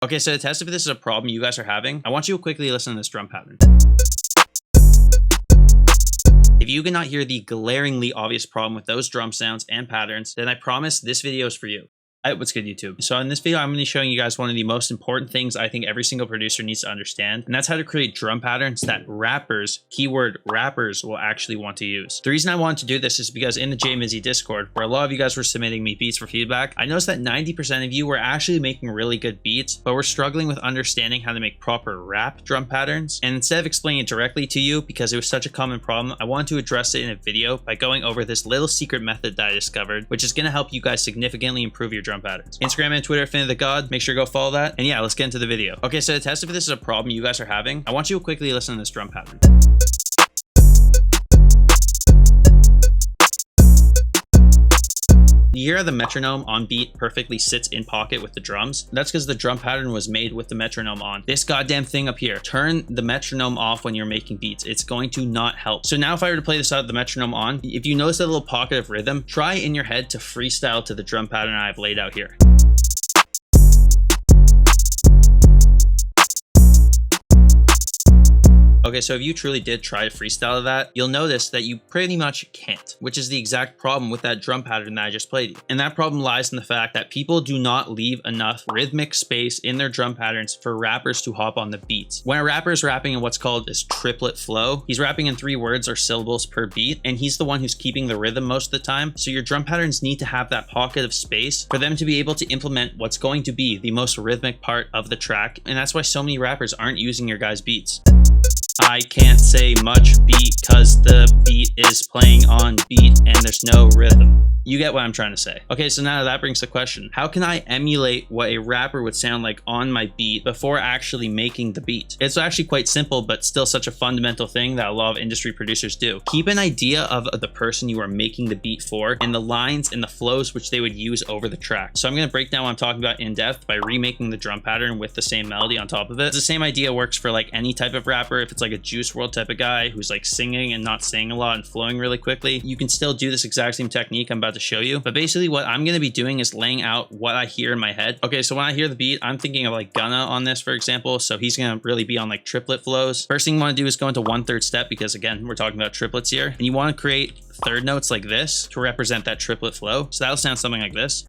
Okay, so to test if this is a problem you guys are having, I want you to quickly listen to this drum pattern. If you cannot hear the glaringly obvious problem with those drum sounds and patterns, then I promise this video is for you. What's good, YouTube? So in this video, I'm going to be showing you guys one of the most important things I think every single producer needs to understand, and that's how to create drum patterns that rappers, keyword rappers, will actually want to use. The reason I wanted to do this is because in the JMizzy Discord, where a lot of you guys were submitting me beats for feedback, I noticed that 90% of you were actually making really good beats, but we're struggling with understanding how to make proper rap drum patterns. And instead of explaining it directly to you, because it was such a common problem, I wanted to address it in a video by going over this little secret method that I discovered, which is going to help you guys significantly improve your drum patterns. Instagram and Twitter, FinnaFinesse, make sure to go follow that. And yeah, let's get into the video. Okay, so to test if this is a problem you guys are having, I want you to quickly listen to this drum pattern. You hear how the metronome on beat perfectly sits in pocket with the drums? That's because the drum pattern was made with the metronome on. This goddamn thing up here, turn the metronome off when you're making beats. It's going to not help. So now if I were to play this out with the metronome on, if you notice that little pocket of rhythm, try in your head to freestyle to the drum pattern I've laid out here. Okay, so if you truly did try to freestyle to that, you'll notice that you pretty much can't, which is the exact problem with that drum pattern that I just played you. And that problem lies in the fact that people do not leave enough rhythmic space in their drum patterns for rappers to hop on the beats. When a rapper is rapping in what's called this triplet flow, he's rapping in 3 words or syllables per beat, and he's the one who's keeping the rhythm most of the time. So your drum patterns need to have that pocket of space for them to be able to implement what's going to be the most rhythmic part of the track. And that's why so many rappers aren't using your guys' beats. I can't say much because the beat is playing on beat and there's no rhythm. You get what I'm trying to say. Okay, so now that brings the question, how can I emulate what a rapper would sound like on my beat before actually making the beat? It's actually quite simple, but still such a fundamental thing that a lot of industry producers do. Keep an idea of the person you are making the beat for and the lines and the flows which they would use over the track. So I'm going to break down what I'm talking about in depth by remaking the drum pattern with the same melody on top of it. The same idea works for like any type of rapper. If it's like a Juice WRLD type of guy who's like singing and not saying a lot and flowing really quickly, you can still do this exact same technique I'm about to show you. But basically what I'm going to be doing is laying out what I hear in my head. Okay, so when I hear the beat, I'm thinking of like Gunna on this, for example. So he's going to really be on like triplet flows. First thing you want to do is go into 1/3 step, because again, we're talking about triplets here. And you want to create third notes like this to represent that triplet flow. So that'll sound something like this.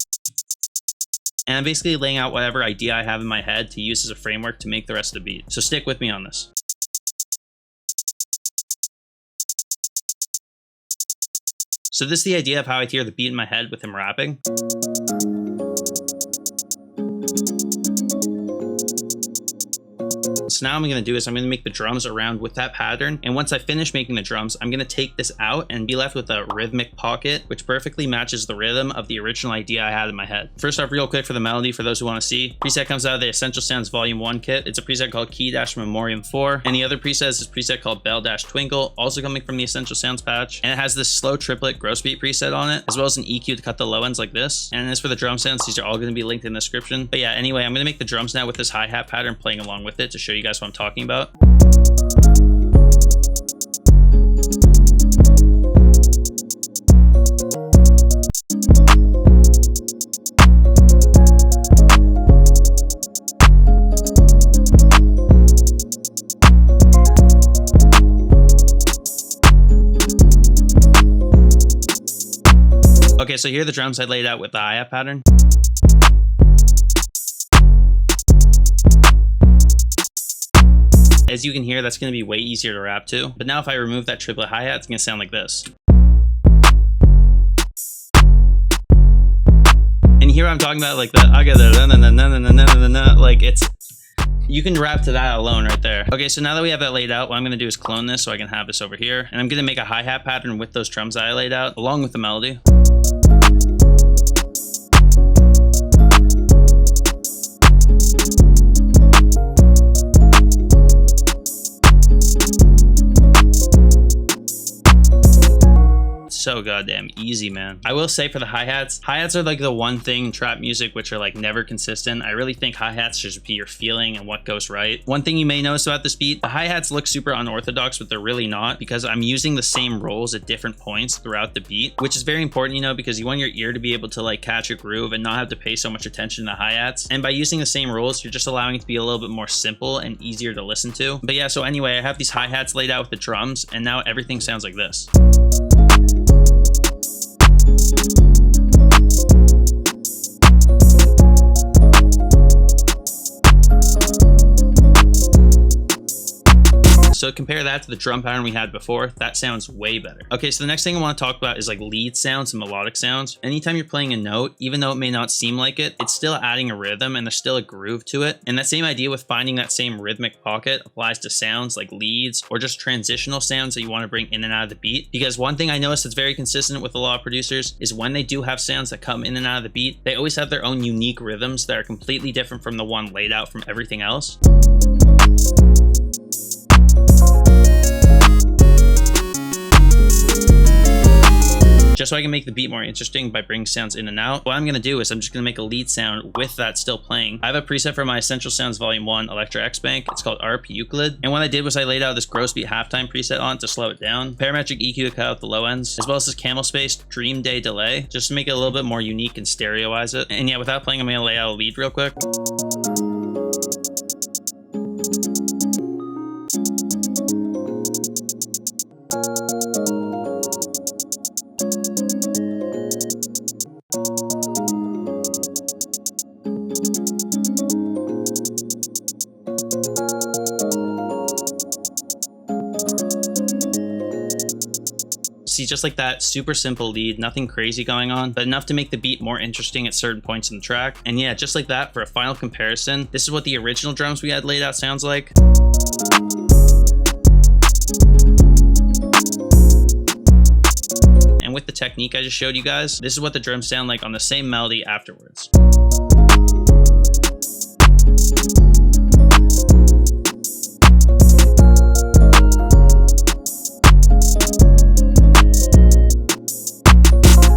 And I'm basically laying out whatever idea I have in my head to use as a framework to make the rest of the beat. So stick with me on this. So this is the idea of how I hear the beat in my head with him rapping. So now what I'm going to do is I'm going to make the drums around with that pattern. And once I finish making the drums, I'm going to take this out and be left with a rhythmic pocket, which perfectly matches the rhythm of the original idea I had in my head. First off, real quick for the melody, for those who want to see, preset comes out of the Essential Sounds Volume 1 kit. It's a preset called Key-Memoriam 4. And the other preset is this preset called Bell-Twinkle, also coming from the Essential Sounds patch. And it has this slow triplet gross beat preset on it, as well as an EQ to cut the low ends like this. And as for the drum sounds, these are all going to be linked in the description. But yeah, anyway, I'm going to make the drums now with this hi-hat pattern playing along with it to show you guys what I'm talking about. Okay, so here are the drums I laid out with the hi-hat pattern. As you can hear, that's going to be way easier to rap to. But now if I remove that triplet hi-hat, it's going to sound like this. And you hear what I'm talking about, like the I got the like it's, you can rap to that alone right there. Okay, so now that we have that laid out, what I'm going to do is clone this so I can have this over here. And I'm going to make a hi-hat pattern with those drums that I laid out, along with the melody. so goddamn easy, man. I will say for the hi-hats are like the one thing in trap music which are like never consistent. I really think hi-hats should just be your feeling and what goes right. One thing you may notice about this beat, the hi-hats look super unorthodox, but they're really not, because I'm using the same rolls at different points throughout the beat, which is very important, you know, because you want your ear to be able to like catch a groove and not have to pay so much attention to hi-hats. And by using the same rolls, you're just allowing it to be a little bit more simple and easier to listen to. But yeah, so anyway, I have these hi-hats laid out with the drums, and now everything sounds like this. So compare that to the drum pattern we had before. That sounds way better. Okay, so the next thing I want to talk about is like lead sounds and melodic sounds. Anytime you're playing a note, even though it may not seem like it, it's still adding a rhythm and there's still a groove to it. And that same idea with finding that same rhythmic pocket applies to sounds like leads or just transitional sounds that you want to bring in and out of the beat. Because one thing I noticed that's very consistent with a lot of producers is when they do have sounds that come in and out of the beat, they always have their own unique rhythms that are completely different from the one laid out from everything else. Just so I can make the beat more interesting by bringing sounds in and out, what I'm going to do is I'm just going to make a lead sound with that still playing. I have a preset for my Essential Sounds Volume 1 Electro X Bank. It's called ARP Euclid. And what I did was I laid out this gross beat halftime preset on it to slow it down, parametric EQ to cut out the low ends, as well as this camel spaced Dream Day delay, just to make it a little bit more unique and stereoize it. And yeah, without playing, I'm going to lay out a lead real quick. See, just like that, super simple lead, nothing crazy going on, but enough to make the beat more interesting at certain points in the track. And yeah, just like that, for a final comparison, this is what the original drums we had laid out sounds like. And with the technique I just showed you guys, this is what the drums sound like on the same melody afterwards.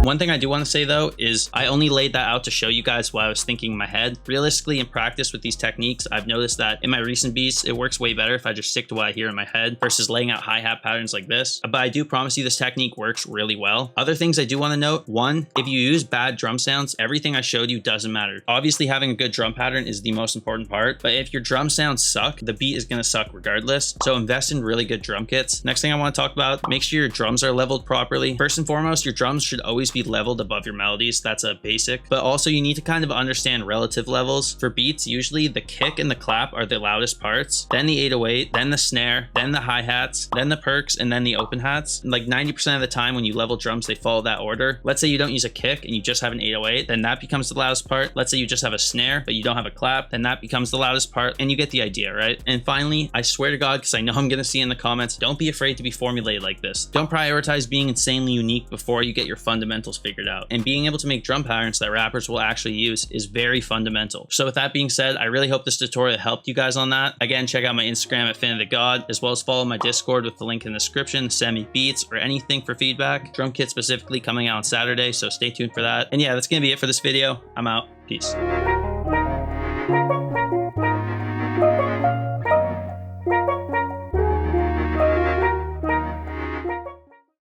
One thing I do want to say though is I only laid that out to show you guys what I was thinking in my head. Realistically, in practice with these techniques, I've noticed that in my recent beats, it works way better if I just stick to what I hear in my head versus laying out hi-hat patterns like this. But I do promise you this technique works really well. Other things I do want to note: one, if you use bad drum sounds, everything I showed you doesn't matter. Obviously, having a good drum pattern is the most important part, but if your drum sounds suck, the beat is going to suck regardless. So invest in really good drum kits. Next thing I want to talk about, make sure your drums are leveled properly. First and foremost, your drums should always be leveled above your melodies. That's a basic, but also you need to kind of understand relative levels. For beats, usually the kick and the clap are the loudest parts, then the 808, then the snare, then the hi-hats, then the perks, and then the open hats. And like 90% of the time when you level drums, they follow that order. Let's say you don't use a kick and you just have an 808, then that becomes the loudest part. Let's say you just have a snare, but you don't have a clap, then that becomes the loudest part, and you get the idea, right? And finally, I swear to God, because I know I'm gonna see in the comments, don't be afraid to be formulated like this. Don't prioritize being insanely unique before you get your fundamentals figured out. And being able to make drum patterns that rappers will actually use is very fundamental. So with that being said, I really hope this tutorial helped you guys on that. Again, check out my Instagram at FinnaFinesse, as well as follow my Discord with the link in the description. Send me beats or anything for feedback. Drum kit specifically coming out on Saturday, so stay tuned for that. And yeah, that's gonna be it for this video. I'm out. Peace.